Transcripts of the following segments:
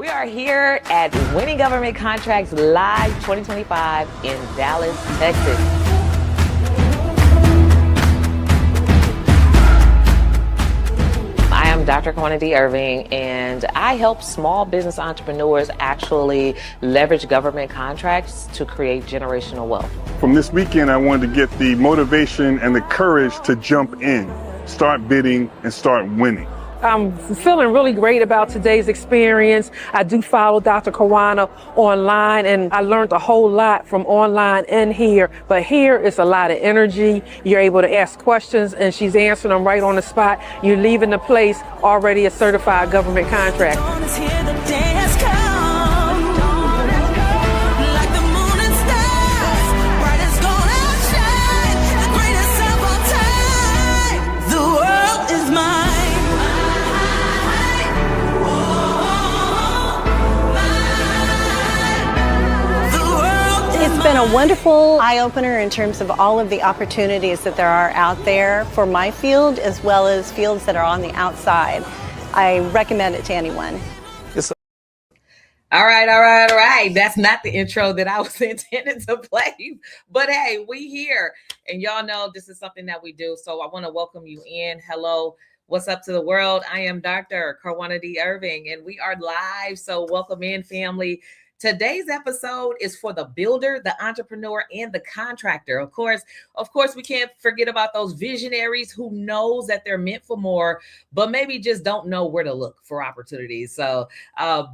We are here at Winning Government Contracts Live 2025 in Dallas, Texas. I am Dr. Quantity Irving, and I help small business entrepreneurs actually leverage government contracts to create generational wealth. From this weekend, I wanted to get the motivation and the courage to jump in, start bidding, and start winning. I'm feeling really great about today's experience. I do follow Dr. Kawana online, and I learned a whole lot from online and here. But here is a lot of energy. You're able to ask questions, and she's answering them right on the spot. You're leaving the place already a certified government contract. It's been a wonderful eye-opener in terms of all of the opportunities that there are out there for my field, as well as fields that are on the outside. I recommend it to anyone. All right. That's not the intro that I was intended to play. But hey, we here. And y'all know this is something that we do. So I want to welcome you in. Hello. What's up to the world? I am Dr. Kawana Irving, and we are live. So welcome in, family. Today's episode is for the builder, the entrepreneur, and the contractor. Of course, we can't forget about those visionaries who knows that they're meant for more, but maybe just don't know where to look for opportunities. So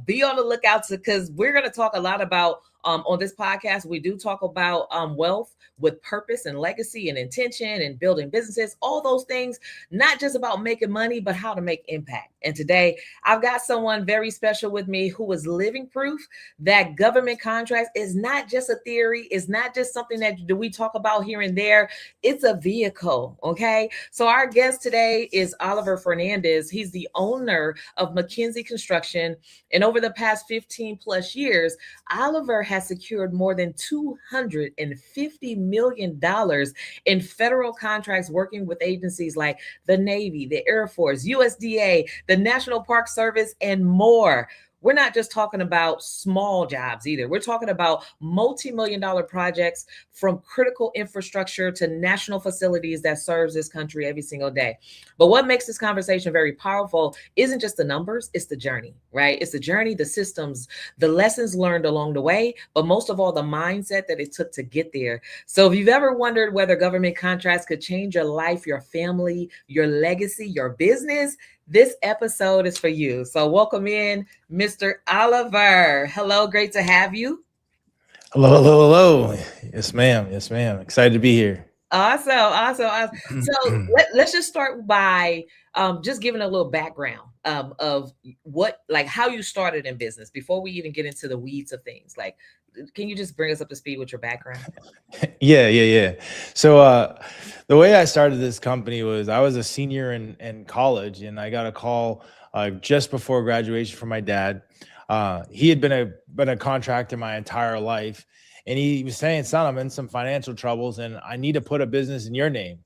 be on the lookout, because we're going to talk a lot about on this podcast. We do talk about wealth with purpose and legacy and intention and building businesses, all those things, not just about making money, but how to make impact. And today I've got someone very special with me who is living proof that government contracts is not just a theory. It's not just something that we talk about here and there. It's a vehicle. Okay. So our guest today is Oliver Fernandez. He's the owner of McKenzie Construction. And over the past 15 plus years, Oliver has secured more than $250 million in federal contracts, working with agencies like the Navy, the Air Force, USDA, the National Park Service, and more. We're not just talking about small jobs either. We're talking about multi-million-dollar projects, from critical infrastructure to national facilities that serves this country every single day. But what makes this conversation very powerful isn't just the numbers, it's the journey, right? It's the journey, the systems, the lessons learned along the way, but most of all, the mindset that it took to get there. So if you've ever wondered whether government contracts could change your life, your family, your legacy, your business, this episode is for you. So welcome in, Mr. Oliver. Hello, great to have you. Hello. Yes, ma'am. Excited to be here. Awesome. So let's just start by just giving a little background of how you started in business before we even get into the weeds of things. Like, can you just bring us up to speed with your background? Yeah. So the way I started this company was I was a senior in college, and I got a call just before graduation from my dad. He had been a contractor my entire life, and he was saying, "Son, I'm in some financial troubles, and I need to put a business in your name."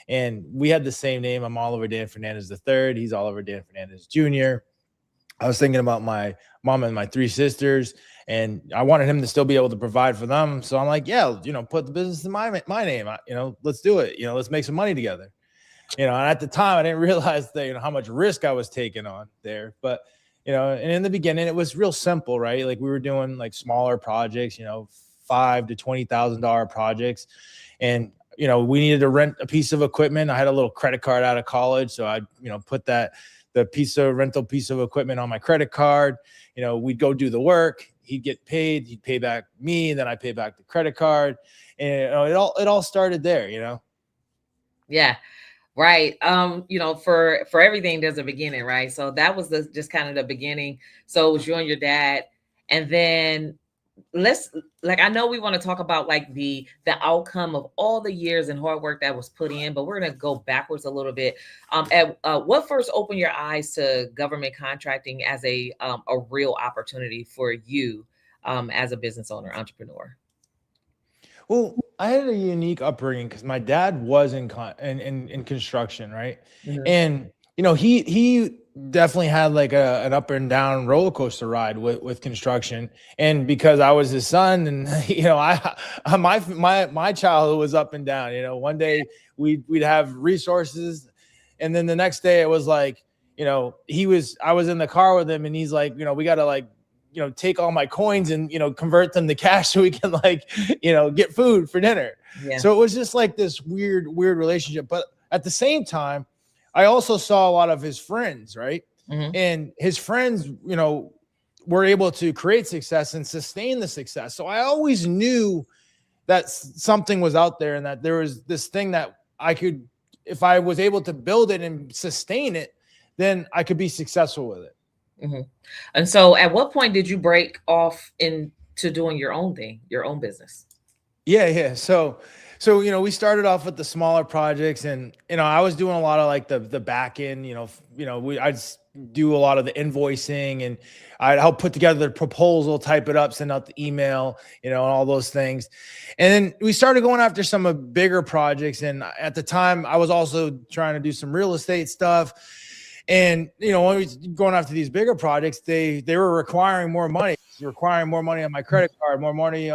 And we had the same name. I'm Oliver Dan Fernandez III. He's Oliver Dan Fernandez Jr. I was thinking about my mom and my three sisters, and I wanted him to still be able to provide for them. So I'm like, yeah, put the business in my name. Let's do it. Let's make some money together. And at the time I didn't realize that, how much risk I was taking on there. But, and in the beginning it was real simple, right? Like we were doing like smaller projects, $5,000 to $20,000 projects. And, we needed to rent a piece of equipment. I had a little credit card out of college. So I, put the rental piece of equipment on my credit card. We'd go do the work. He'd get paid. He'd pay back me, and then I pay back the credit card. And it all started there. Yeah, right. For everything there's a beginning, right? So that was just kind of the beginning. So it was you and your dad, and then I know we want to talk about like the outcome of all the years and hard work that was put in, but we're going to go backwards a little bit. What first opened your eyes to government contracting as a real opportunity for you as a business owner, entrepreneur? Well, I had a unique upbringing because my dad was in construction, right? Mm-hmm. And he definitely had like an up and down roller coaster ride with construction. And because I was his son, and my childhood was up and down. One day we'd have resources, and then the next day it was like, I was in the car with him, and he's like, we got to like, take all my coins and, convert them to cash so we can like, get food for dinner. Yeah. So it was just like this weird relationship. But at the same time, I also saw a lot of his friends, right? Mm-hmm. And his friends, were able to create success and sustain the success. So I always knew that something was out there, and that there was this thing that I could, if I was able to build it and sustain it, then I could be successful with it. Mm-hmm. And so at what point did you break off into doing your own thing, your own business? Yeah. So, we started off with the smaller projects, and, I was doing a lot of like the back end, I'd do a lot of the invoicing, and I'd help put together the proposal, type it up, send out the email, and all those things. And then we started going after some bigger projects. And at the time I was also trying to do some real estate stuff. And, when we was going after these bigger projects, they were requiring more money on my credit card, more money,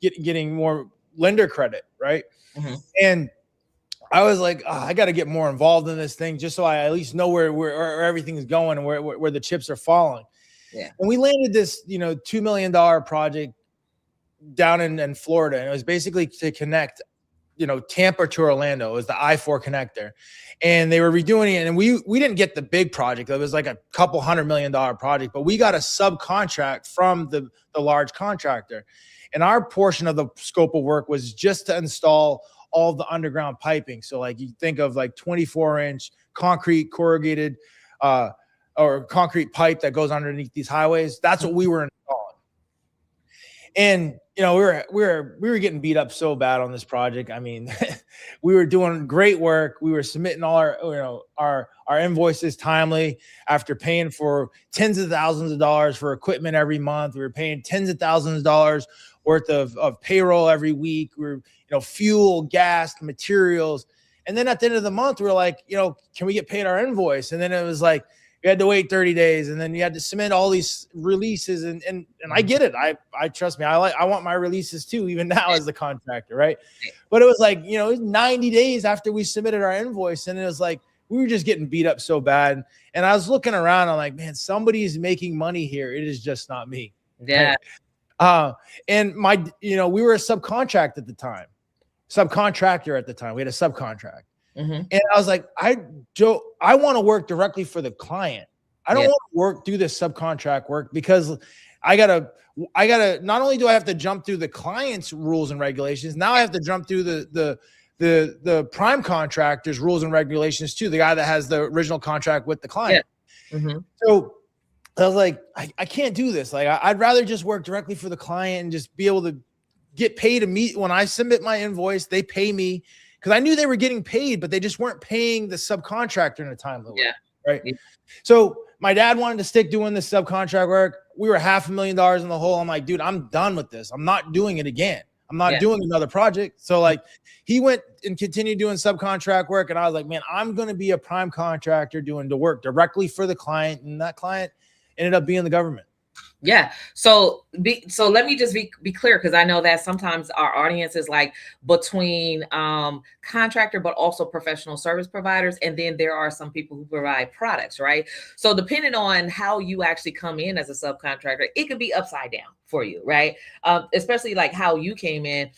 getting more lender credit. Right. Mm-hmm. And I was like, I got to get more involved in this thing, just so I at least know where everything is going and where the chips are falling. Yeah. And we landed this, $2 million project down in Florida. And it was basically to connect, Tampa to Orlando. It was the I-4 connector, and they were redoing it. And we didn't get the big project. It was like a couple $100 million project, but we got a subcontract from the large contractor. And our portion of the scope of work was just to install all the underground piping. So like you think of like 24-inch concrete corrugated or concrete pipe that goes underneath these highways. That's what we were installing. And we were getting beat up so bad on this project. I mean, we were doing great work. We were submitting all our invoices timely after paying for tens of thousands of dollars for equipment every month. We were paying tens of thousands of dollars worth of payroll every week. We were, fuel, gas, materials. And then at the end of the month, we were like, can we get paid our invoice? And then it was like, you had to wait 30 days, and then you had to submit all these releases. And I get it. I trust me. I want my releases too, even now as the contractor. Right. But it was like, it was 90 days after we submitted our invoice. And it was like, we were just getting beat up so bad. And I was looking around. I'm like, man, somebody's making money here. It is just not me. Yeah. And we were a subcontractor at the time. We had a subcontract. Mm-hmm. And I was like, I want to work directly for the client. I don't want to do this subcontract work, because I gotta, not only do I have to jump through the client's rules and regulations, now I have to jump through the prime contractor's rules and regulations too, the guy that has the original contract with the client. Yeah. Mm-hmm. So I was like, I can't do this. Like, I'd rather just work directly for the client and just be able to get paid when I submit my invoice, they pay me, because I knew they were getting paid, but they just weren't paying the subcontractor in a timely way. Yeah. Right. Yeah. So my dad wanted to stick doing this subcontract work. We were $500,000 in the hole. I'm like, dude, I'm done with this. I'm not doing it again. I'm not doing another project. So like, he went and continued doing subcontract work. And I was like, man, I'm going to be a prime contractor doing the work directly for the client. And that client ended up being the government. Yeah. So let me just be clear, because I know that sometimes our audience is like between contractor, but also professional service providers. And then there are some people who provide products, right? So depending on how you actually come in as a subcontractor, it could be upside down for you, right? Especially like how you came in.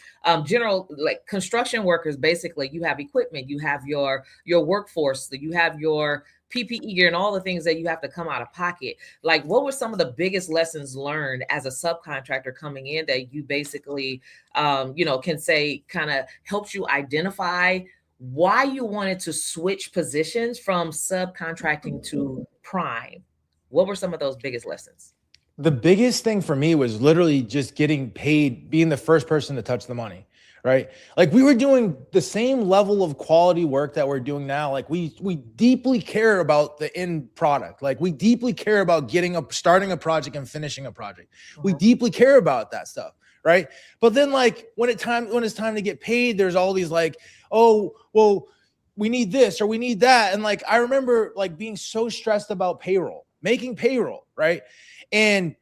General, like construction workers, basically you have equipment, you have your workforce, you have your PPE gear and all the things that you have to come out of pocket. Like, what were some of the biggest lessons learned as a subcontractor coming in that you basically, can say kind of helps you identify why you wanted to switch positions from subcontracting to prime? What were some of those biggest lessons? The biggest thing for me was literally just getting paid, being the first person to touch the money. Right. Like, we were doing the same level of quality work that we're doing now. Like, we deeply care about the end product. Like, we deeply care about starting a project and finishing a project. Mm-hmm. We deeply care about that stuff. Right. But then like when it's time to get paid, there's all these like, oh, well, we need this or we need that. And like, I remember like being so stressed about making payroll. Right. And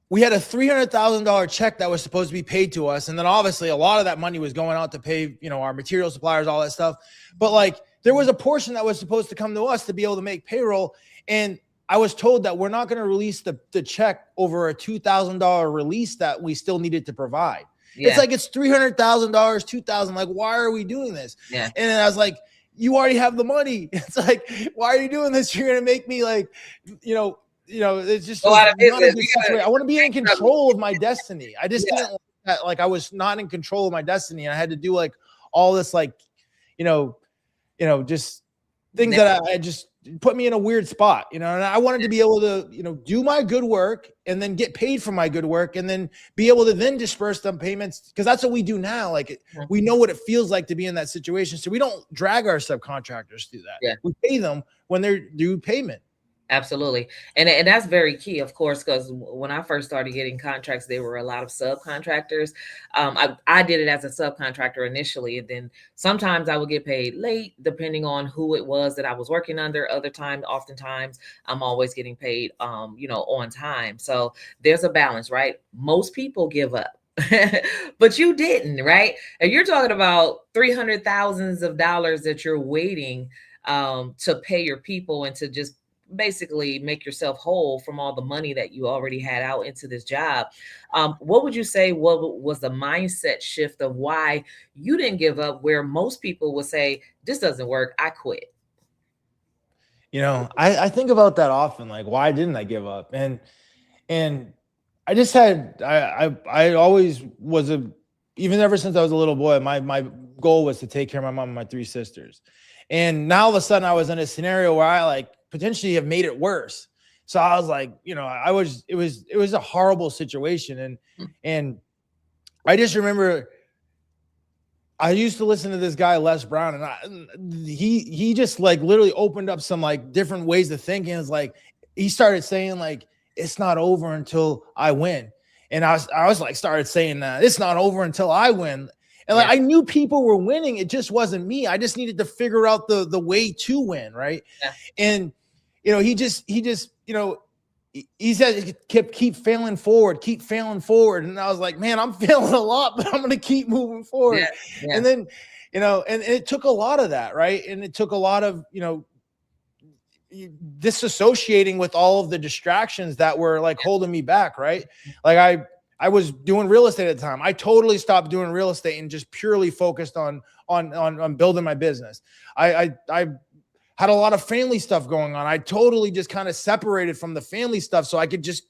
we had a $300,000 check that was supposed to be paid to us. And then obviously a lot of that money was going out to pay, our material suppliers, all that stuff. But like, there was a portion that was supposed to come to us to be able to make payroll. And I was told that we're not going to release the check over a $2,000 release that we still needed to provide. Yeah. It's like, it's $300,000, $2,000. Like, why are we doing this? Yeah. And then I was like, you already have the money. It's like, why are you doing this? You're going to make me like, it's just not a good situation. I want to be in control of my destiny. I just didn't like that. Like, I was not in control of my destiny. And I had to do like all this, like, just things that I just put me in a weird spot, and I wanted to be able to, do my good work and then get paid for my good work and then be able to then disperse them payments. Cause that's what we do now. Like, we know what it feels like to be in that situation. So we don't drag our subcontractors through that. Yeah. We pay them when they're due payment. Absolutely. And that's very key, of course, because when I first started getting contracts, there were a lot of subcontractors. I did it as a subcontractor initially, and then sometimes I would get paid late, depending on who it was that I was working under. Oftentimes, I'm always getting paid, on time. So there's a balance, right? Most people give up. But you didn't, right? And you're talking about $300,000 that you're waiting to pay your people and to just basically make yourself whole from all the money that you already had out into this job. What would you say what was the mindset shift of why you didn't give up, where most people would say, this doesn't work, I quit? I think about that often, like, why didn't I give up? And I just had, I always was even ever since I was a little boy, my goal was to take care of my mom and my 3 sisters. And now all of a sudden I was in a scenario where I like potentially have made it worse. So I was like, it was a horrible situation. And I just remember I used to listen to this guy, Les Brown, and he just like literally opened up some like different ways of thinking. It's like, he started saying like, it's not over until I win. And I was like, started saying it's not over until I win. And like, I knew people were winning. It just wasn't me. I just needed to figure out the way to win. Right. Yeah. And, he said, keep failing forward. And I was like, man, I'm failing a lot, but I'm going to keep moving forward. Yeah. Yeah. And then, and it took a lot of that. Right. And it took a lot of, disassociating with all of the distractions that were like holding me back. Right. Like I was doing real estate at the time. I totally stopped doing real estate and just purely focused on building my business. I had a lot of family stuff going on. I totally just kind of separated from the family stuff so I could just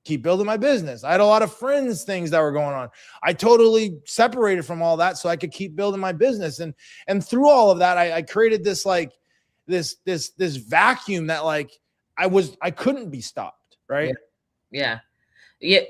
keep building my business. I had a lot of friends, things that were going on. I totally separated from all that so I could keep building my business. And through all of that, I created this like this vacuum that like I couldn't be stopped. Right. Yeah.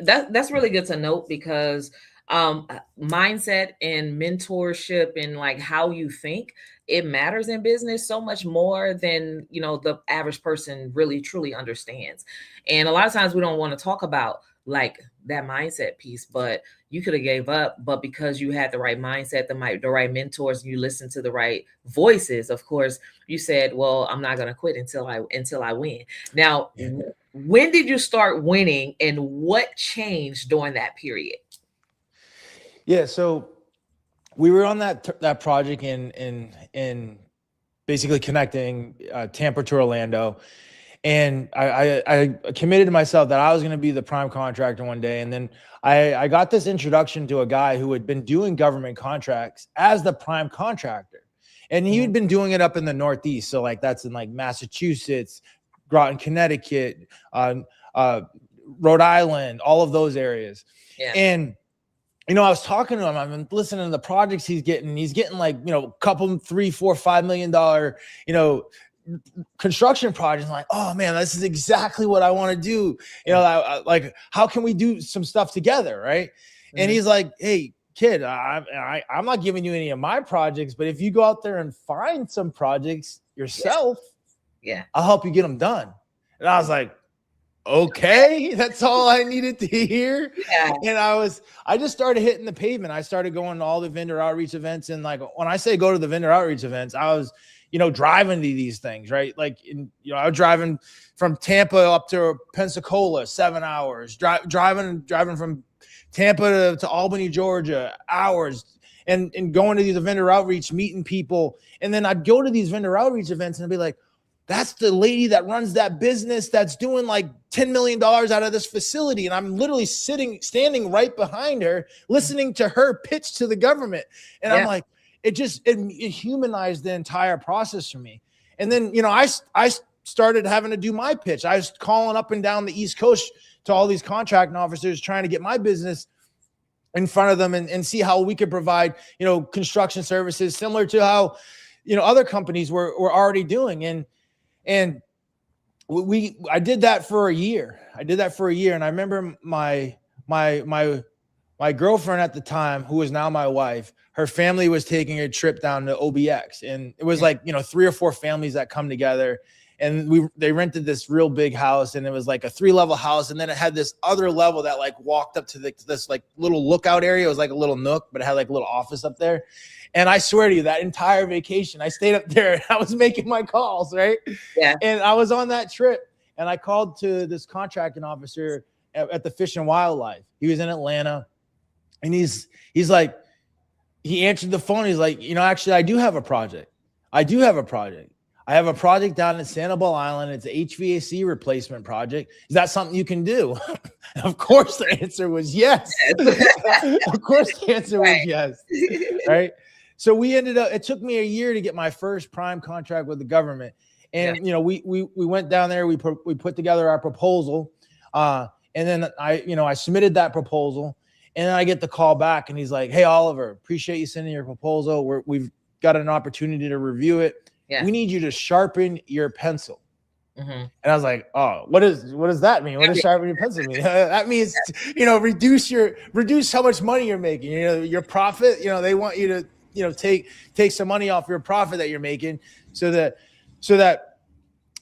That's really good to note, because mindset and mentorship and like how you think, it matters in business so much more than the average person really truly understands. And a lot of times we don't want to talk about like that mindset piece, but you could have gave up, but because you had the right mindset, the right mentors, and you listened to the right voices, of course, you said, well, I'm not going to quit until I win. Now, when did you start winning, and what changed during that period? Yeah. So we were on that project in basically connecting Tampa to Orlando. And I committed to myself that I was going to be the prime contractor one day. And then I got this introduction to a guy who had been doing government contracts as the prime contractor. And he had been doing it up in the Northeast. So like that's in like Massachusetts, Groton, Connecticut, Rhode Island, all of those areas. Yeah. And I was talking to him. I've been listening to the projects he's getting. He's getting like, a couple, $3, $4, $5 million, construction projects. I'm like, oh man, this is exactly what I want to do. Like, how can we do some stuff together? Right. Mm-hmm. And he's like, hey, kid, I'm not giving you any of my projects, but if you go out there and find some projects yourself, I'll help you get them done. And I was like, okay, that's all I needed to hear. Yeah. And I just started hitting the pavement. I started going to all the vendor outreach events. And like, when I say go to the vendor outreach events, I was, driving to these things, right? Like, I was driving from Tampa up to Pensacola, 7 hours, driving from Tampa to Albany, Georgia, hours, and going to these vendor outreach, meeting people. And then I'd go to these vendor outreach events and I'd be like, that's the lady that runs that business that's doing like $10 million out of this facility. And I'm literally standing right behind her, listening to her pitch to the government. And I'm like, it humanized the entire process for me. And then, I started having to do my pitch. I was calling up and down the East Coast to all these contracting officers, trying to get my business in front of them and see how we could provide, construction services similar to how, other companies were already doing. And I did that for a year. And I remember my girlfriend at the time, who is now my wife, her family was taking a trip down to OBX. And it was like, 3 or 4 families that come together. And they rented this real big house, and it was like a 3-level house. And then it had this other level that like walked up to this like little lookout area. It was like a little nook, but it had like a little office up there. And I swear to you, that entire vacation, I stayed up there and I was making my calls, right? Yeah. And I was on that trip, and I called to this contracting officer at the Fish and Wildlife. He was in Atlanta, and he's like, he answered the phone. He's like, actually, I do have a project. I have a project down in Sanibel Island. It's an HVAC replacement project. Is that something you can do? Of course, the answer was yes. Of course, the answer was yes. Right. So we ended up, it took me a year to get my first prime contract with the government. And, we went down there, we put together our proposal. And then I submitted that proposal, and then I get the call back, and he's like, hey, Oliver, appreciate you sending your proposal. We've got an opportunity to review it. Yeah. We need you to sharpen your pencil. Mm-hmm. And I was like, oh, what does that mean? What does sharpen your pencil mean? That means, reduce how much money you're making, your profit, they want you to, take some money off your profit that you're making so that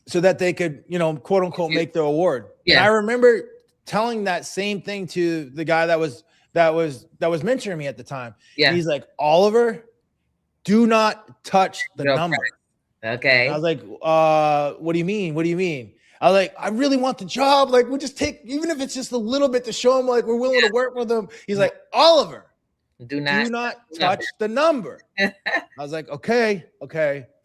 they could, quote unquote, make the award. Yeah. And I remember telling that same thing to the guy that was mentoring me at the time. Yeah. And he's like, Oliver, do not touch the number. Okay. And I was like, what do you mean? I was like, I really want the job. Like, we'll just take, even if it's just a little bit, to show him like we're willing to work with them. He's like, Oliver, do not touch the number. I was like, okay. All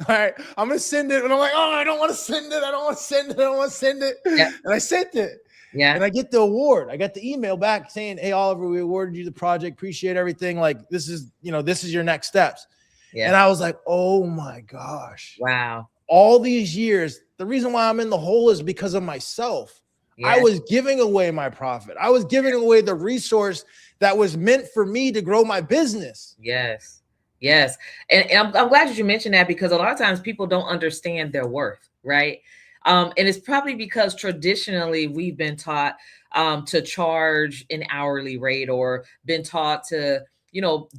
right, I'm going to send it. And I'm like, oh, I don't want to send it. Yeah. And I sent it. Yeah. And I get the award. I got the email back saying, hey, Oliver, we awarded you the project. Appreciate everything. Like, this is your next steps. Yeah. And I was like, oh my gosh. Wow. All these years, the reason why I'm in the hole is because of myself. Yes. I was giving away my profit. I was giving away the resource that was meant for me to grow my business. Yes. And I'm glad that you mentioned that, because a lot of times people don't understand their worth, right? And it's probably because traditionally we've been taught to charge an hourly rate, or been taught to,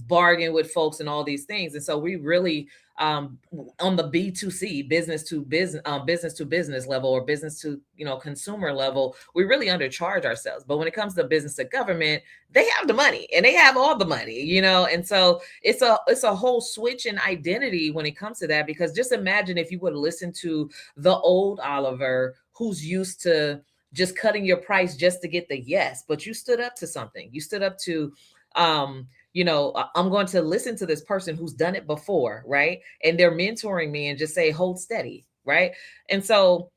bargain with folks and all these things. And so we really, on the B2C, business to business level, or business to, consumer level, we really undercharge ourselves. But when it comes to business to government, they have the money, and they have all the money, and so it's a whole switch in identity when it comes to that. Because just imagine if you would listen to the old Oliver, who's used to just cutting your price just to get the yes, but you stood up to something. You stood up to, I'm going to listen to this person who's done it before, right? And they're mentoring me, and just say, hold steady, right? And so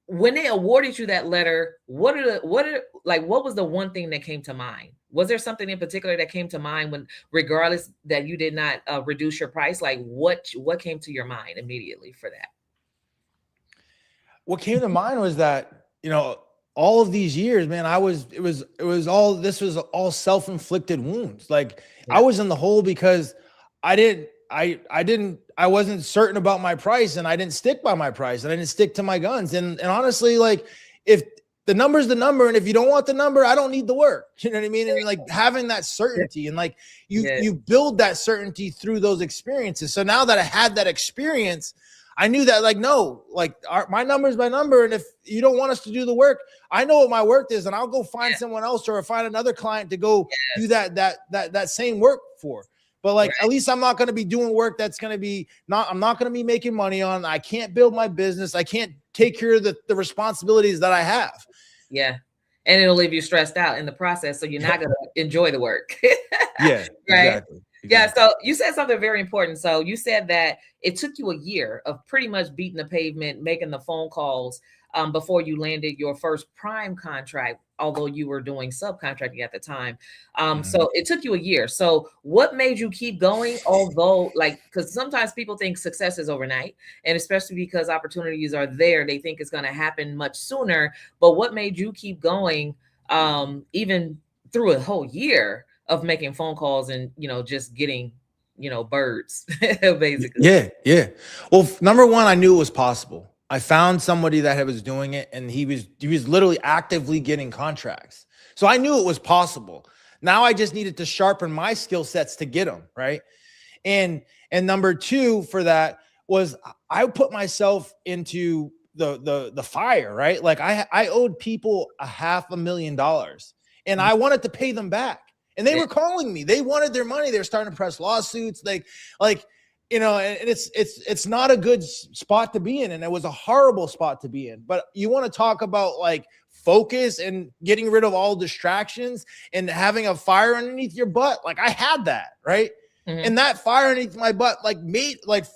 when they awarded you that letter, what was the one thing that came to mind? Was there something in particular that came to mind when, regardless that you did not reduce your price, like what came to your mind immediately for that? What came to mind was that, all of these years, man, this was all self-inflicted wounds. Like, yeah. I was in the hole because I wasn't certain about my price, and I didn't stick by my price, and I didn't stick to my guns. And honestly, like, if the number's the number, and if you don't want the number, I don't need the work. You know what I mean? And like, having that certainty, and like you build that certainty through those experiences. So now that I had that experience, I knew that, like, no, like my number is my number. And if you don't want us to do the work, I know what my worth is, and I'll go find someone else or find another client to go do that same work for. But like, at least I'm not going to be doing work that's going to be I'm not going to be making money on. I can't build my business. I can't take care of the responsibilities that I have. Yeah. And it'll leave you stressed out in the process. So you're not going to enjoy the work. Yeah. Right. Exactly. Yeah. So you said something very important. So you said that it took you a year of pretty much beating the pavement, making the phone calls before you landed your first prime contract, although you were doing subcontracting at the time. So it took you a year. So what made you keep going? Although, like, because sometimes people think success is overnight, and especially because opportunities are there, they think it's going to happen much sooner. But what made you keep going even through a whole year of making phone calls and, just getting, birds, basically? Yeah. Well, number one, I knew it was possible. I found somebody that was doing it, and he was literally actively getting contracts. So I knew it was possible. Now I just needed to sharpen my skill sets to get them, right? And number two for that was I put myself into the fire, right? Like I owed people $500,000, and I wanted to pay them back. And they were calling me. They wanted their money. They were starting to press lawsuits. And it's not a good spot to be in. And it was a horrible spot to be in. But you want to talk about like focus and getting rid of all distractions and having a fire underneath your butt. Like I had that, right? And that fire underneath my butt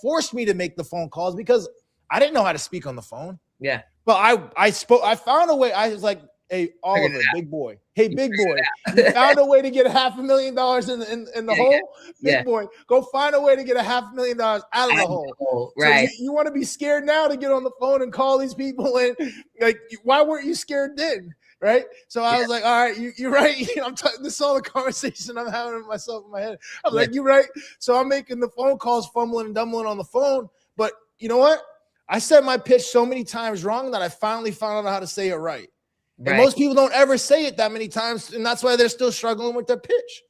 forced me to make the phone calls because I didn't know how to speak on the phone. Yeah. But I found a way. I was like, hey, Oliver, big boy. Hey, big boy. You found a way to get $500,000 in the hole? Big boy. Go find a way to get $500,000 out of the hole. Right. So you want to be scared now to get on the phone and call these people, and like, why weren't you scared then? Right. So I was like, all right, you're right. This is all the conversation I'm having with myself in my head. I was like, you're right. So I'm making the phone calls, fumbling and dumbling on the phone. But you know what? I said my pitch so many times wrong that I finally found out how to say it right. And most people don't ever say it that many times, and that's why they're still struggling with their pitch.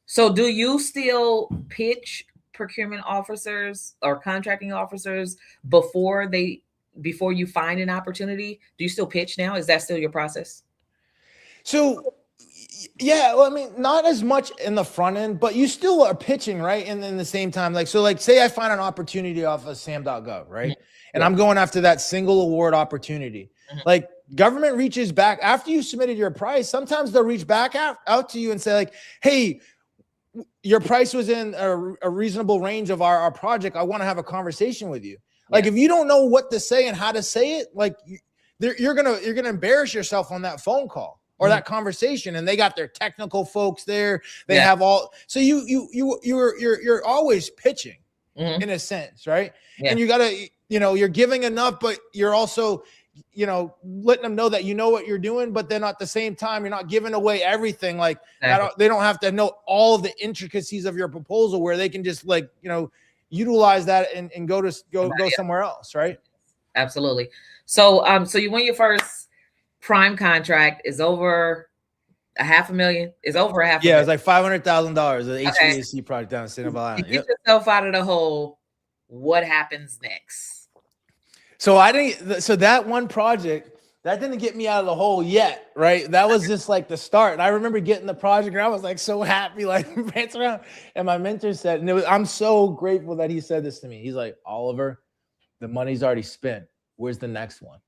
So do you still pitch procurement officers or contracting officers before you find an opportunity? Do you still pitch now? Is that still your process? So yeah, well, I mean, not as much in the front end, but you still are pitching, right? And in the same time, say I find an opportunity off of SAM.gov, right? And I'm going after that single award opportunity. Like, government reaches back after you submitted your price. Sometimes they'll reach back out to you and say like, hey, your price was in a reasonable range of our project. I want to have a conversation with you. Like, if you don't know what to say and how to say it, like you're going to embarrass yourself on that phone call or that conversation. And they got their technical folks there. They have all, so you're always pitching in a sense. Right. And you gotta, you're giving enough, but you're also, letting them know that you know what you're doing, but then at the same time, you're not giving away everything. Like they don't have to know all the intricacies of your proposal where they can just utilize that and go somewhere else. Right. Absolutely. So, so you win your first prime contract is over $500,000. It's over $500,000. Yeah. It's like $500,000. The HVAC project down in Sanibel Island. You get yourself out of the hole. What happens next? So that one project, that didn't get me out of the hole yet, right? That was just like the start. And I remember getting the project and I was like so happy, like prancing around. And my mentor said, and I'm so grateful that he said this to me. He's like, Oliver, the money's already spent. Where's the next one?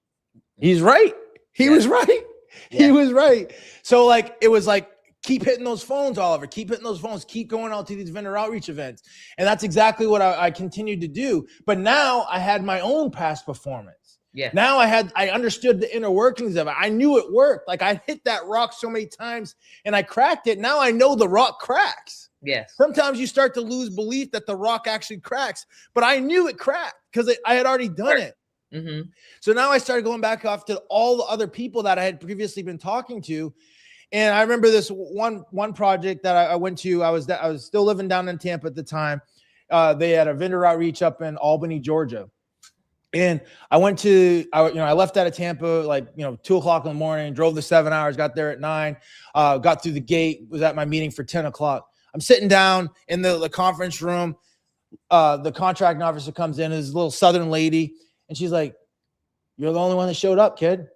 He's right. He was right. He was right. So like, it was like, keep hitting those phones, Oliver. Keep hitting those phones. Keep going out to these vendor outreach events. And that's exactly what I continued to do. But now I had my own past performance. Yeah. Now I understood the inner workings of it. I knew it worked. Like I hit that rock so many times and I cracked it. Now I know the rock cracks. Yes. Sometimes you start to lose belief that the rock actually cracks, but I knew it cracked because I had already done it. So now I started going back off to all the other people that I had previously been talking to. And I remember this one project that I went to. I was still living down in Tampa at the time. They had a vendor outreach up in Albany, Georgia. And I left out of Tampa 2:00 in the morning, drove the 7 hours, got there at 9, got through the gate, was at my meeting for 10 o'clock. I'm sitting down in the conference room. the contracting officer comes in, this little Southern lady, and she's like, "You're the only one that showed up, kid."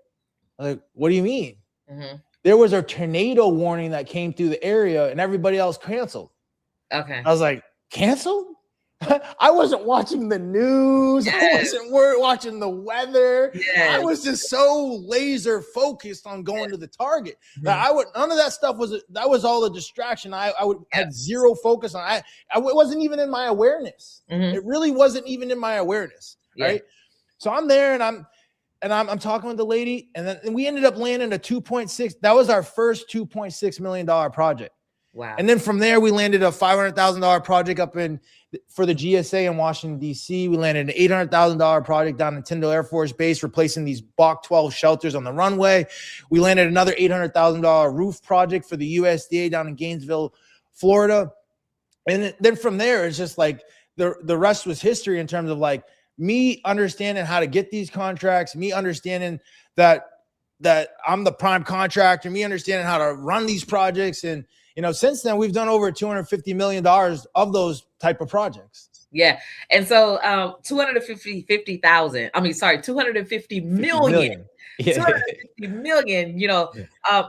I'm like, "What do you mean?" Mm-hmm. There was a tornado warning that came through the area and everybody else canceled. Okay. I was like, canceled? I wasn't watching the news. Yes. I wasn't watching the weather. Yes. I was just so laser focused on going to the target that none of that stuff that was all a distraction. I had zero focus on. I wasn't even in my awareness. It really wasn't even in my awareness. Right. So I'm there and I'm talking with the lady, and we ended up landing a 2.6. That was our first $2.6 million project. Wow. And then from there, we landed a $500,000 project for the GSA in Washington, D.C. We landed an $800,000 project down in Tyndall Air Force Base, replacing these Bach 12 shelters on the runway. We landed another $800,000 roof project for the USDA down in Gainesville, Florida. And then from there, it's just like the rest was history in terms of like me understanding how to get these contracts, me understanding that I'm the prime contractor, me understanding how to run these projects. And since then, we've done over $250 million of those type of projects. Yeah. And so 250 million. Yeah. 250 million,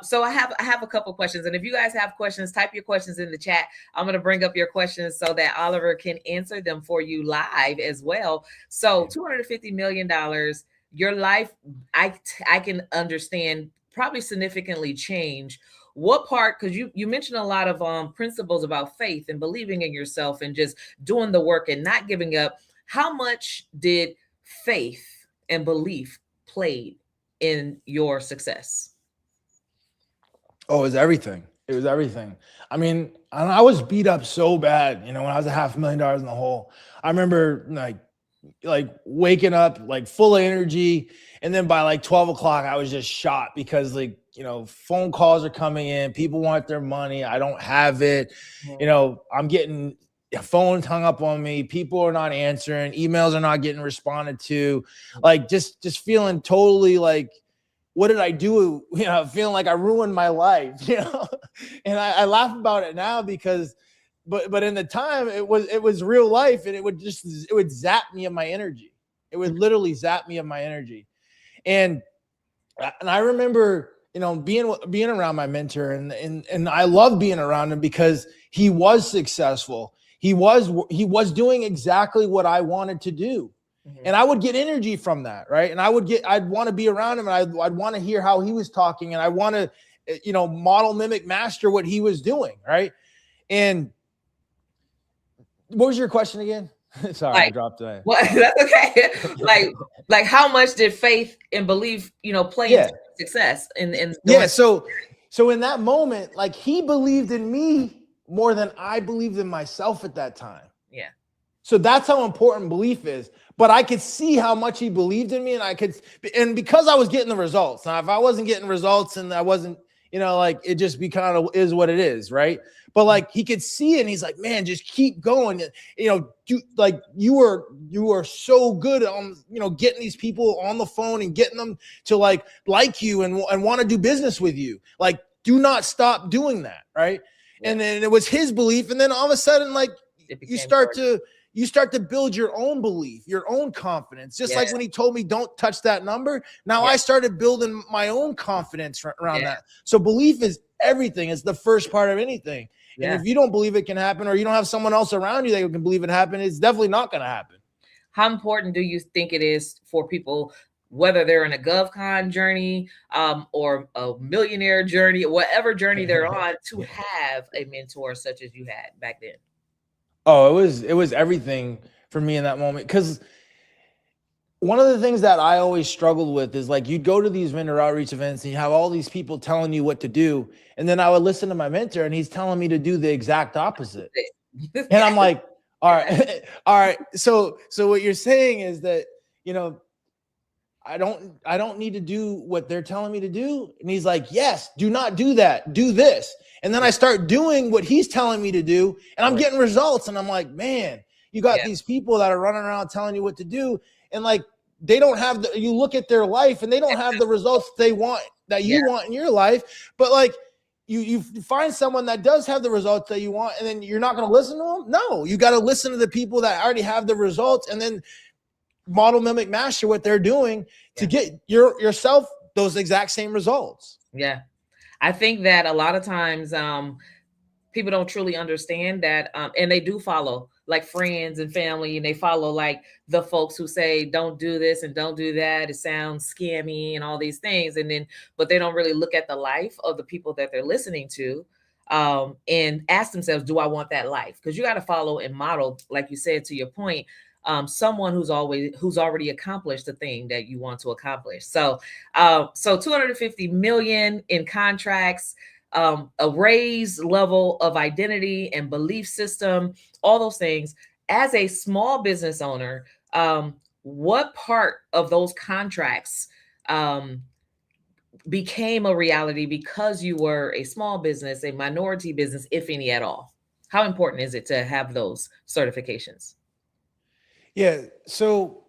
so I have a couple questions. And if you guys have questions, type your questions in the chat. I'm going to bring up your questions so that Oliver can answer them for you live as well. So $250 million, your life, I can understand probably significantly change. What part, because you mentioned a lot of principles about faith and believing in yourself and just doing the work and not giving up. How much did faith and belief play in your success? Oh, it was everything. It was everything. I mean, I was beat up so bad, when I was $500,000 in the hole. I remember like waking up like full of energy, and then by like 12 o'clock I was just shot because phone calls are coming in, people want their money, I don't have it. I'm getting phones hung up on me, people are not answering, emails are not getting responded to, like just feeling totally like, what did I do? Feeling like I ruined my life, and I laugh about it now because but in the time it was real life, and it would zap me of my energy. It would literally zap me of my energy. And I remember, being around my mentor, and I love being around him because he was successful. He was doing exactly what I wanted to do. And I would get energy from that. Right. And I'd want to be around him, and I'd want to hear how he was talking, and I want to, model, mimic, master what he was doing. Right. And what was your question again? Sorry, I dropped that. Well, that's okay. like how much did faith and belief, play into success? So in that moment, like, he believed in me more than I believed in myself at that time. Yeah. So that's how important belief is. But I could see how much he believed in me, and because I was getting the results. Now, if I wasn't getting results and I wasn't, it just kind of is what it is, right? But like, he could see it, and he's like, man, just keep going. You are so good on, getting these people on the phone and getting them to like you and want to do business with you. Like, do not stop doing that, right? Yeah. And then it was his belief, and then all of a sudden, like, you start to build your own belief, your own confidence. Just like when he told me, don't touch that number. Now I started building my own confidence around that. So belief is everything. It's the first part of anything. Yeah. And if you don't believe it can happen, or you don't have someone else around you that can believe it happen, it's definitely not going to happen. How important do you think it is for people, whether they're in a GovCon journey or a millionaire journey, whatever journey they're on, to have a mentor such as you had back then? Oh, it was everything for me in that moment. Because one of the things that I always struggled with is, like, you'd go to these vendor outreach events and you have all these people telling you what to do. And then I would listen to my mentor, and he's telling me to do the exact opposite. And I'm like, all right, all right. So what you're saying is that, I don't need to do what they're telling me to do. And he's like, yes, do not do that. Do this. And then I start doing what he's telling me to do, and I'm getting results. And I'm like, man, you got these people that are running around telling you what to do. And like, they don't have you look at their life, and they don't have the results they want, that you want in your life. But like, you find someone that does have the results that you want, and then you're not going to listen to them. No, you got to listen to the people that already have the results, and then model, mimic, master what they're doing to get yourself those exact same results. Yeah. I think that a lot of times people don't truly understand that, and they do follow like friends and family, and they follow like the folks who say don't do this and don't do that, it sounds scammy and all these things, and then but they don't really look at the life of the people that they're listening to, and ask themselves, do I want that life? Because you got to follow and model, like you said, to your point, someone who's already accomplished the thing that you want to accomplish. So 250 million in contracts, a raised level of identity and belief system, all those things. As a small business owner, what part of those contracts became a reality because you were a small business, a minority business, if any at all? How important is it to have those certifications? Yeah. So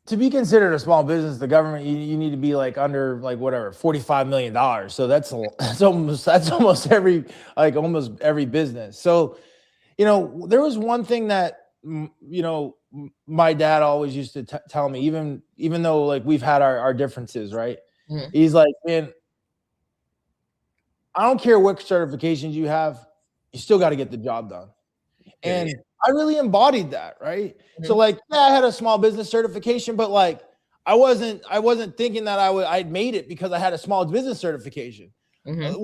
to be considered a small business, the government, you need to be like under like whatever, $45 million. So that's almost every business. So, there was one thing that, my dad always used to tell me, even though like we've had our differences, right? Mm-hmm. He's like, man, I don't care what certifications you have, you still got to get the job done. And I really embodied that, right? Mm-hmm. So like, yeah, I had a small business certification, but like, I wasn't thinking that I'd made it because I had a small business certification. Mm-hmm.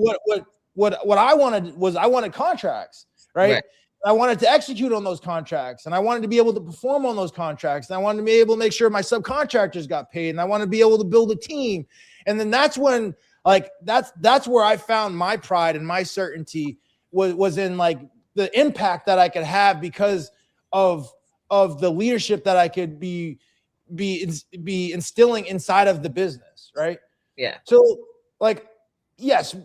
What I wanted contracts, right? I wanted to execute on those contracts, and I wanted to be able to perform on those contracts, and I wanted to be able to make sure my subcontractors got paid, and I wanted to be able to build a team. And then that's when, like, that's where I found my pride and my certainty was in like the impact that I could have because of the leadership that I could be instilling inside of the business, right? Yeah. So like, yes,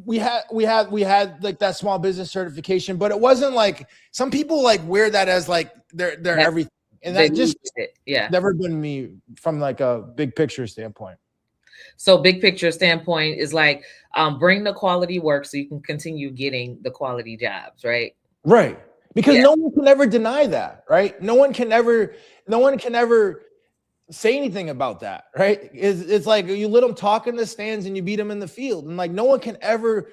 we had like that small business certification, but it wasn't like some people like wear that as like they're everything, and that just never been me from like a big picture standpoint. So big picture standpoint is like bring the quality work so you can continue getting the quality jobs, right? Right. Because no one can ever deny that, right? No one can ever say anything about that, right? It's like you let them talk in the stands and you beat them in the field, and like no one can ever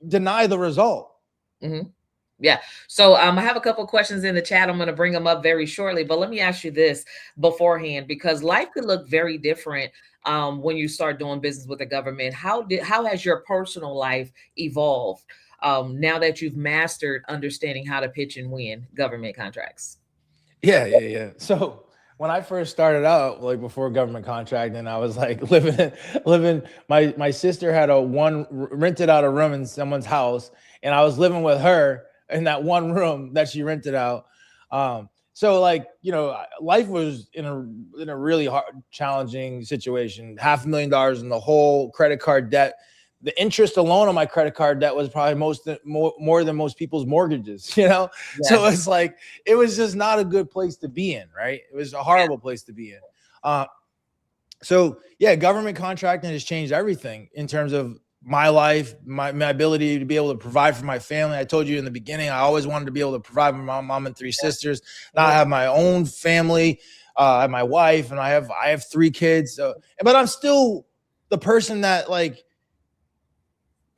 deny the result. Mm-hmm. Yeah. So I have a couple of questions in the chat. I'm going to bring them up very shortly, but let me ask you this beforehand, because life could look very different when you start doing business with the government. How has your personal life evolved now that you've mastered understanding how to pitch and win government contracts? Yeah. So when I first started out, like before government contracting, I was like living. My sister had rented out a room in someone's house, and I was living with her in that one room that she rented out. So like, life was in a really hard, challenging situation. $500,000 in the whole credit card debt. The interest alone on my credit card debt was probably more than most people's mortgages, Yeah. So it's like, it was just not a good place to be in, right? It was a horrible place to be in. So yeah, government contracting has changed everything in terms of my life, my ability to be able to provide for my family. I told you in the beginning, I always wanted to be able to provide for my mom and 3 sisters. Now I have my own family, I have my wife, and I have 3 kids. But I'm still the person that, like,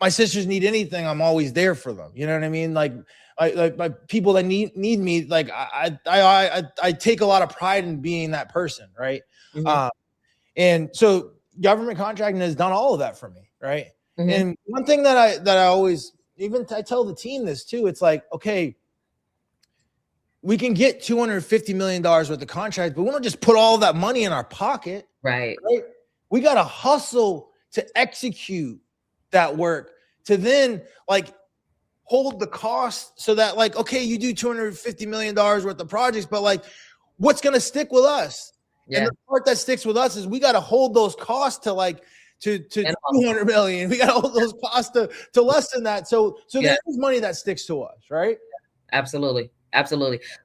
my sisters need anything, I'm always there for them. You know what I mean? Like my people that need me. Like I take a lot of pride in being that person, right? Mm-hmm. And so government contracting has done all of that for me, right? Mm-hmm. And one thing that I always, I tell the team this too. It's like, okay, we can get $250 million worth of contracts, but we don't just put all that money in our pocket, right? We got to hustle to execute that work, to then like hold the cost so that, like, okay, you do $250 million worth of projects, but like, what's going to stick with us? Yeah. And the part that sticks with us is we got to hold those costs to like to 200 million. We got to hold those costs to less than that. So there's money that sticks to us, right? Absolutely.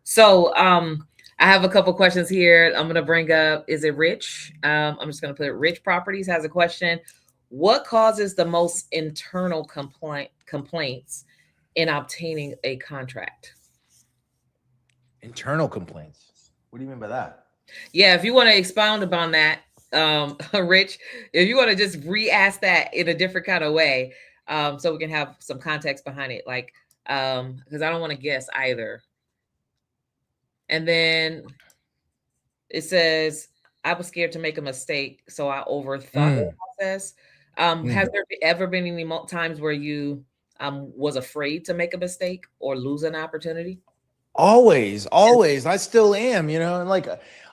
So I have a couple questions here. I'm going to bring up, is it Rich? I'm just going to put it. Rich Properties has a question. what causes the most internal complaints in obtaining a contract? Internal complaints. What do you mean by that? Yeah, if you want to expound upon that, Rich, if you want to just re-ask that in a different kind of way, so we can have some context behind it, like, because I don't want to guess either. And then it says, I was scared to make a mistake, so I overthought the process. Has there ever been any times where you was afraid to make a mistake or lose an opportunity? Always. I still am, you know, and like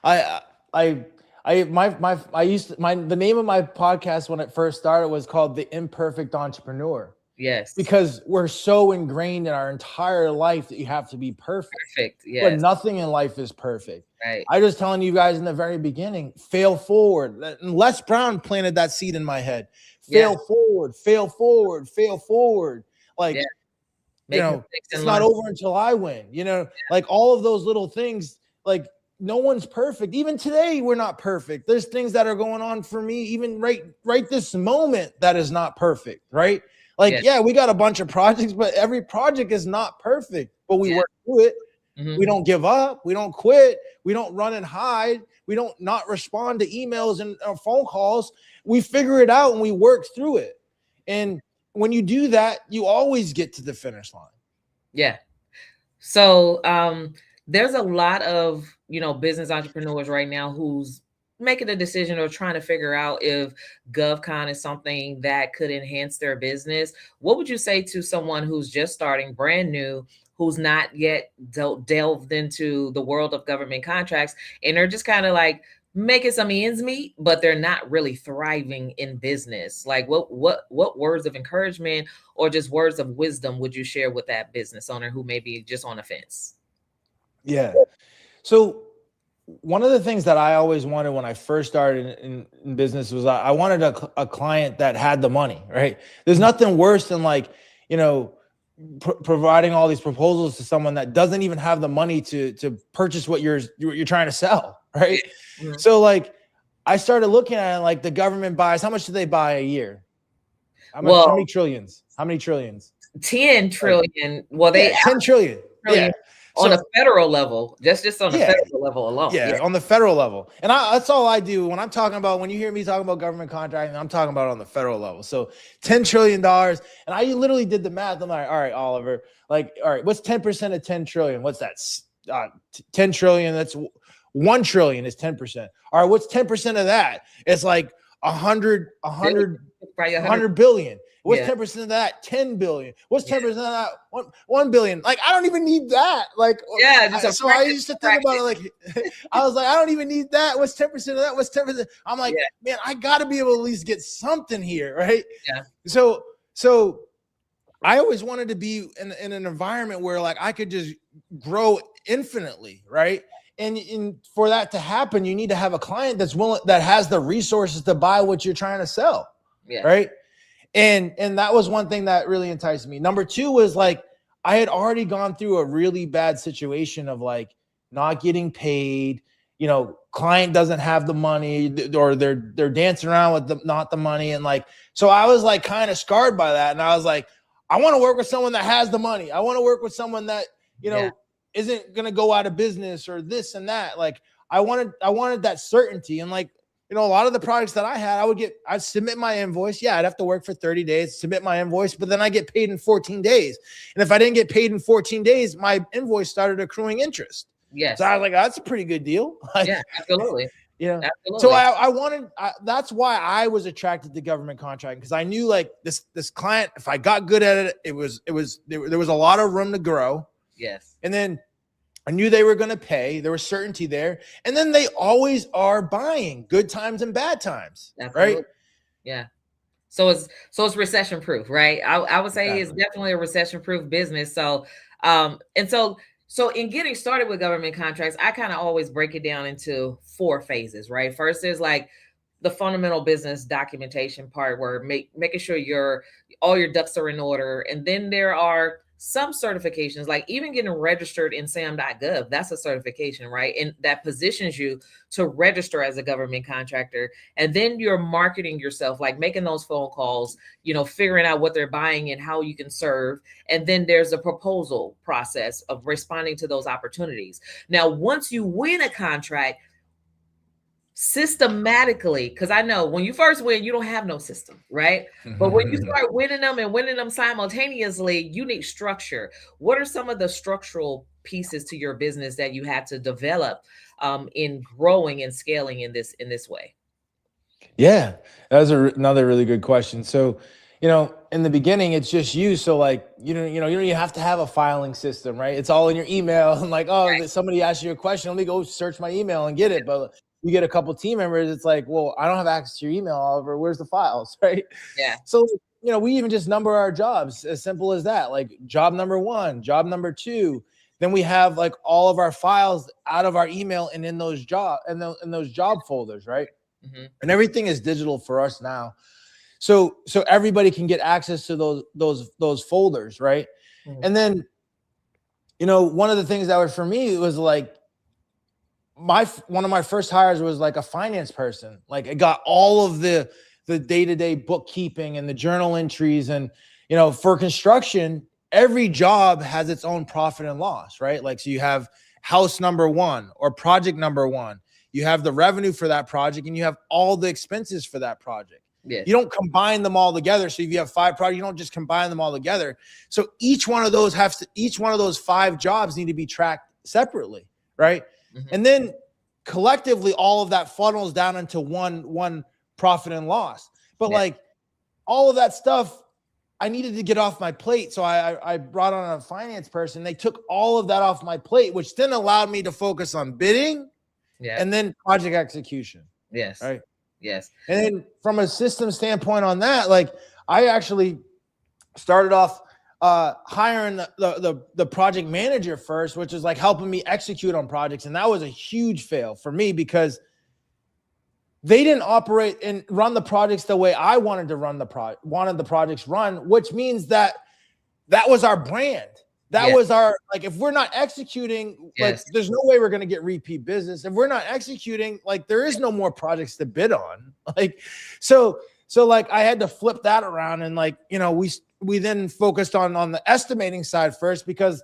the name of my podcast when it first started was called The Imperfect Entrepreneur. Yes. Because we're so ingrained in our entire life that you have to be perfect. Perfect. Yes. But nothing in life is perfect. Right. I was telling you guys in the very beginning, fail forward. And Les Brown planted that seed in my head. Fail forward, fail forward, fail forward. Like, you know, it's not over until I win. You know, like all of those little things, like no one's perfect. Even today, we're not perfect. There's things that are going on for me, even right this moment, that is not perfect, right? Like, we got a bunch of projects, but every project is not perfect, but we work through it. Mm-hmm. We don't give up. We don't quit. We don't run and hide. We don't not respond to emails and phone calls. We figure it out and we work through it. And when you do that, you always get to the finish line. Yeah. So there's a lot of, business entrepreneurs right now who's making a decision or trying to figure out if GovCon is something that could enhance their business. What would you say to someone who's just starting, brand new, who's not yet delved into the world of government contracts, and they're just kind of like making some ends meet, but they're not really thriving in business? Like what words of encouragement or just words of wisdom would you share with that business owner who may be just on the fence? Yeah. So one of the things that I always wanted when I first started in business was I wanted a client that had the money, right? There's nothing worse than providing all these proposals to someone that doesn't even have the money to purchase what you're trying to sell, right? Mm-hmm. So I started looking at it like the government buys. How much do they buy a year? How many trillions? 10 trillion. Well, 10 trillion. Yeah. On a federal level, just on the federal level alone. Yeah, on the federal level. And that's all I do when I'm talking about, when you hear me talking about government contracting, I'm talking about on the federal level. So $10 trillion. And I literally did the math. I'm like, all right, Oliver, all right, what's 10% of 10 trillion? What's that? 10 trillion. That's 1 trillion is 10%. All right, what's 10% of that? It's like 100 billion. What's 10% of that? 10 billion. What's 10% of that? 1 billion. I don't even need that. So I used to think about it I was like, I don't even need that. What's 10% of that? What's 10%? I'm like, man, I got to be able to at least get something here, right? Yeah. So I always wanted to be in an environment where I could just grow infinitely, right? And for that to happen, you need to have a client that's willing, that has the resources to buy what you're trying to sell, right? And that was one thing that really enticed me. Number two was I had already gone through a really bad situation of not getting paid, client doesn't have the money, or they're dancing around with not the money. And so I was kind of scarred by that. And I was like, I want to work with someone that has the money. I want to work with someone that, isn't going to go out of business or this and that. I wanted that certainty. And a lot of the projects that I had, I'd submit my invoice. Yeah, I'd have to work for 30 days, submit my invoice, but then I get paid in 14 days. And if I didn't get paid in 14 days, my invoice started accruing interest. Yes. So I was like, that's a pretty good deal. Yeah, absolutely. Absolutely. So I wanted, that's why I was attracted to government contracting, because I knew this client, if I got good at it, there was a lot of room to grow. Yes. And then I knew they were going to pay. There was certainty there. And then they always are buying, good times and bad times. Absolutely. Right? Yeah. So it's recession proof, right? I would say it's definitely a recession proof business. So, so in getting started with government contracts, I kind of always break it down into 4 phases, right? First is the fundamental business documentation part, where making sure all your ducks are in order. And then there are some certifications, like even getting registered in sam.gov, that's a certification, right? And that positions you to register as a government contractor. And then you're marketing yourself, like making those phone calls, figuring out what they're buying and how you can serve. And then there's a proposal process of responding to those opportunities. Now, once you win a contract, systematically, because I know when you first win, you don't have no system, right? But when you start winning them and winning them simultaneously, you need structure. What are some of the structural pieces to your business that you had to develop in growing and scaling in this way? Yeah, that was another really good question. So, in the beginning, it's just you. So like, you don't even have to have a filing system, right? It's all in your email. And like, right. Somebody asked you a question, let me go search my email and get it. But you get a couple team members, it's like, well, I don't have access to your email, Oliver. Where's the files, right? Yeah. So, we even just number our jobs, as simple as that. Like job number 1, job number 2. Then we have like all of our files out of our email and in those job folders, right? Mm-hmm. And everything is digital for us now. So everybody can get access to those folders, right? Mm-hmm. And then, one of the things that was for me was like, one of my first hires was like a finance person. Like I got all of the day-to-day bookkeeping and the journal entries. And, for construction, every job has its own profit and loss, right? Like, so you have house number 1 or project number 1. You have the revenue for that project and you have all the expenses for that project. Yes. You don't combine them all together. So if you have 5 projects, you don't just combine them all together. So each one of those 5 jobs need to be tracked separately, right? Mm-hmm. And then collectively, all of that funnels down into one profit and loss. But like all of that stuff, I needed to get off my plate. So I brought on a finance person. They took all of that off my plate, which then allowed me to focus on bidding and then project execution. Yes. Right. Yes. And then from a system standpoint on that, like I actually started off hiring the project manager first, which is like helping me execute on projects. And that was a huge fail for me because they didn't operate and run the projects the way I wanted to run wanted the projects run, which means that was our brand. That was our, like, if we're not executing, like there's no way we're going to get repeat business. If we're not executing, like there is no more projects to bid on. Like, so like I had to flip that around and like, we then focused on the estimating side first, because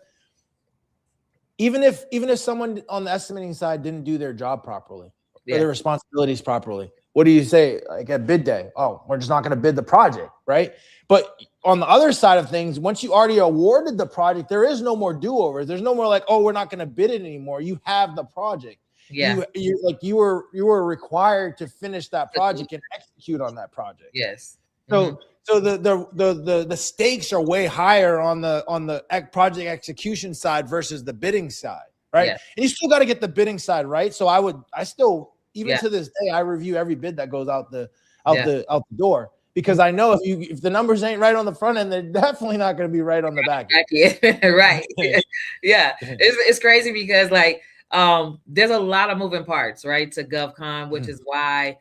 even if someone on the estimating side didn't do their job properly or their responsibilities properly, what do you say? Like at bid day, oh, we're just not going to bid the project, right? But on the other side of things, once you already awarded the project, there is no more do-overs. There's no more like, oh, we're not going to bid it anymore. You have the project. Yeah. You were required to finish that project and execute on that project. Yes. So the stakes are way higher on the project execution side versus the bidding side, right? Yeah. And you still got to get the bidding side right. So I still to this day, I review every bid that goes out the door, because I know if the numbers ain't right on the front end, they're definitely not going to be right on the back end. Right. Yeah. It's crazy because like there's a lot of moving parts, right, to GovCon, which is why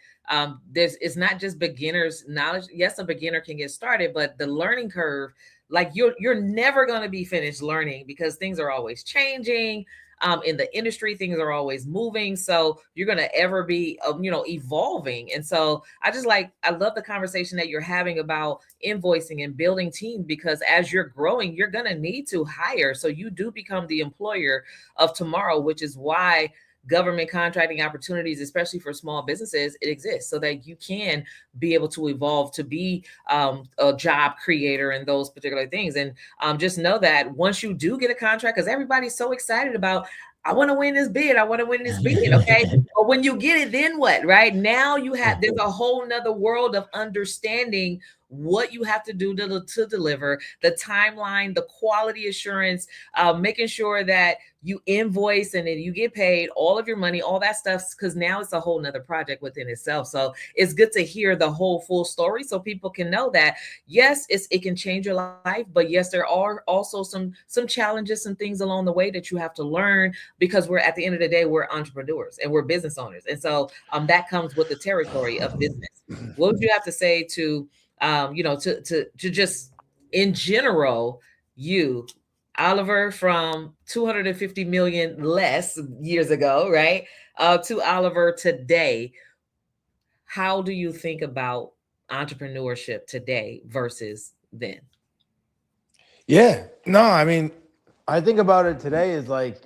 it's not just beginners knowledge. Yes, a beginner can get started, but the learning curve, like you're never going to be finished learning because things are always changing. In the industry, things are always moving. So you're going to ever be, evolving. And so I love the conversation that you're having about invoicing and building teams, because as you're growing, you're going to need to hire. So you do become the employer of tomorrow, which is why government contracting opportunities, especially for small businesses, it exists so that you can be able to evolve to be a job creator and those particular things. And just know that once you do get a contract, because everybody's so excited about, I want to win this bid. I want to win this bid. Okay. But when you get it, then what, right? Now there's a whole nother world of understanding what you have to do to deliver, the timeline, the quality assurance, making sure that you invoice and then you get paid all of your money, all that stuff, because now it's a whole nother project within itself. So it's good to hear the whole full story so people can know that, yes, it can change your life, but yes, there are also some challenges, some things along the way that you have to learn, because we're at the end of the day, we're entrepreneurs and we're business owners. And so that comes with the territory of business. What would you have to say to to just in general, Oliver from 250 million less years ago, right? To Oliver today. How do you think about entrepreneurship today versus then? Yeah, no, I mean, I think about it today is like,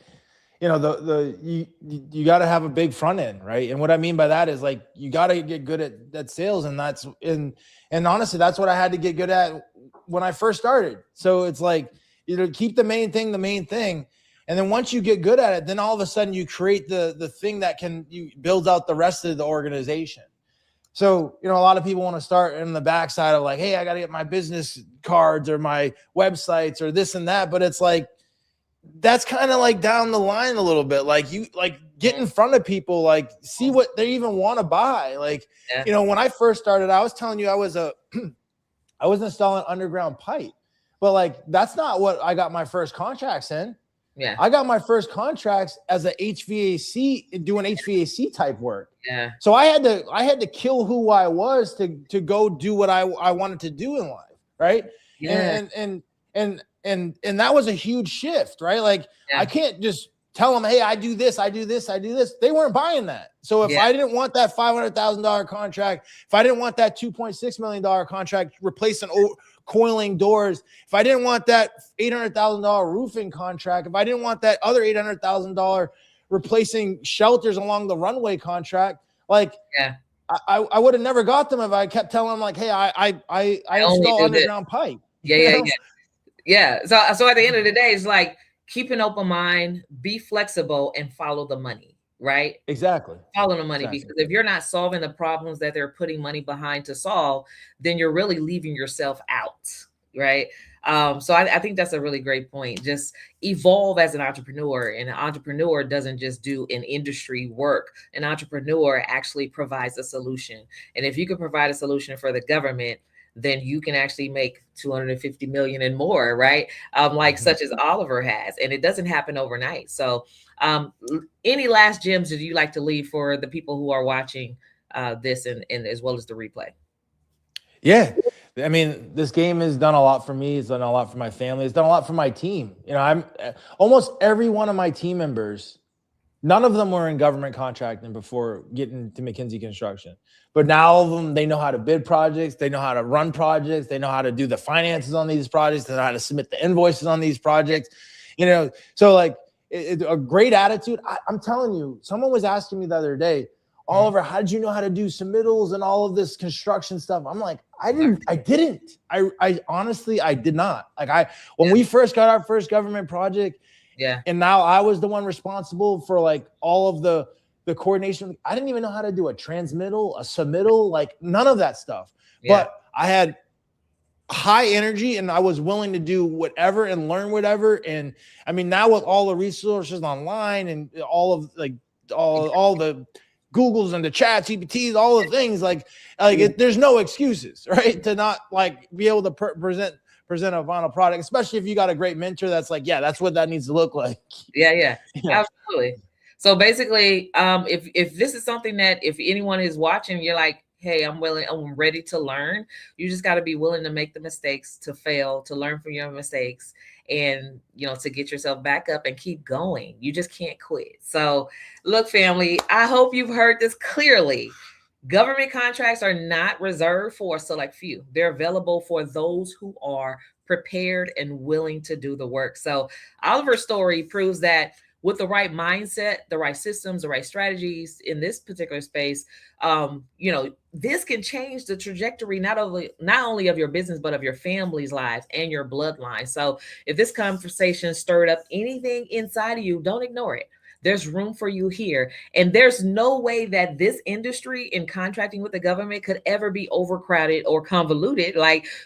you got to have a big front end, right? And what I mean by that is like you got to get good at sales, and and honestly, that's what I had to get good at when I first started. So it's like, keep the main thing, and then once you get good at it, then all of a sudden you create the thing that you build out the rest of the organization. So, a lot of people want to start in the backside of like, hey, I got to get my business cards or my websites or this and that. But it's like, that's kind of like down the line a little bit. Like get in front of people, like see what they even want to buy. Like, when I first started, I was telling you, I was installing underground pipe, but like, that's not what I got my first contracts in. Yeah. I got my first contracts as a HVAC, doing HVAC type work. Yeah. So I had to kill who I was to go do what I wanted to do in life. Right. Yeah. And that was a huge shift, right? Like I can't just tell them, hey, I do this. They weren't buying that. So if I didn't want that $500,000 contract, if I didn't want that $2.6 million contract replacing coiling doors, if I didn't want that $800,000 roofing contract, if I didn't want that other $800,000 replacing shelters along the runway contract, like I would have never got them if I kept telling them like, hey, I install underground pipe. Yeah. So at the end of the day, it's like keep an open mind, be flexible, and follow the money. Right? Exactly. Follow the money, because if you're not solving the problems that they're putting money behind to solve, then you're really leaving yourself out. Right? So I think that's a really great point. Just evolve as an entrepreneur, and an entrepreneur doesn't just do an industry work. An entrepreneur actually provides a solution. And if you can provide a solution for the government, then you can actually make 250 million and more, right? Such as Oliver has, and it doesn't happen overnight. So any last gems that you like to leave for the people who are watching this and as well as the replay? Yeah. I mean, this game has done a lot for me. It's done a lot for my family. It's done a lot for my team. I'm almost every one of my team members, none of them were in government contracting before getting to McKenzie Construction. But now all of them, they know how to bid projects. They know how to run projects. They know how to do the finances on these projects. They know how to submit the invoices on these projects. So like a great attitude. I'm telling you, someone was asking me the other day, Oliver, how did you know how to do submittals and all of this construction stuff? I'm like, I didn't. I honestly, I did not. Like when we first got our first government project, and now I was the one responsible for like all of the coordination. I didn't even know how to do a transmittal, a submittal, like none of that stuff. But I had high energy and I was willing to do whatever and learn whatever. And I mean, now with all the resources online and all of like all the Googles and the chats, GPTs, all the things there's no excuses, right? To not like be able to present a final product, especially if you got a great mentor that's like, that's what that needs to look like. Yeah. Absolutely. So basically, if this is something that if anyone is watching, you're like, hey, I'm ready to learn. You just got to be willing to make the mistakes, to fail, to learn from your mistakes, and, to get yourself back up and keep going. You just can't quit. So look, family, I hope you've heard this clearly. Government contracts are not reserved for a select few. They're available for those who are prepared and willing to do the work. So Oliver's story proves that with the right mindset, the right systems, the right strategies in this particular space, this can change the trajectory, not only of your business, but of your family's lives and your bloodline. So if this conversation stirred up anything inside of you, don't ignore it. There's room for you here. And there's no way that this industry in contracting with the government could ever be overcrowded or convoluted.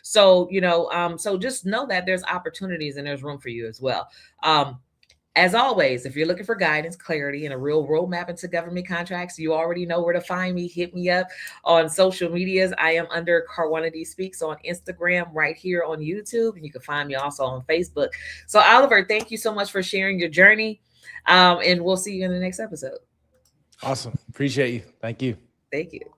So just know that there's opportunities and there's room for you as well. As always, if you're looking for guidance, clarity, and a real roadmap into government contracts, you already know where to find me. Hit me up on social medias. I am under Carwanity Speaks on Instagram, right here on YouTube, and you can find me also on Facebook. So Oliver, thank you so much for sharing your journey, and we'll see you in the next episode. Awesome. Appreciate you. Thank you. Thank you.